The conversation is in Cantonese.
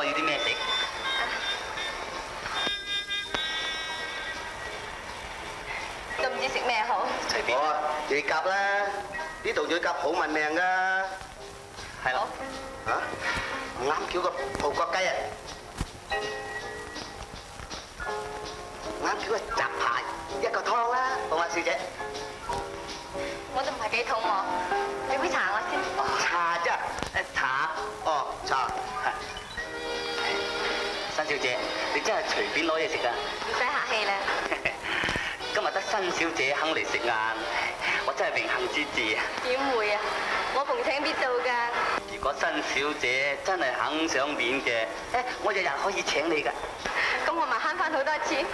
要啲咩食？都唔知食咩好。隨便。我乳鴿啦，呢度乳鴿好聞命噶。係啦。嚇？唔啱叫個葡國雞啊！啱叫個雜排，一個湯啦，好嘛，小姐？我都唔係幾肚餓，俾杯茶我先。茶啫，茶。哦，茶。新小姐，你真係隨便攞嘢食㗎。唔使客氣啦。今日得新小姐肯嚟食晏，我真係榮幸之至啊！點會啊？我逢請必到㗎。如果新小姐真係肯上面嘅，我日日可以請你㗎。咁我咪慳翻好多錢。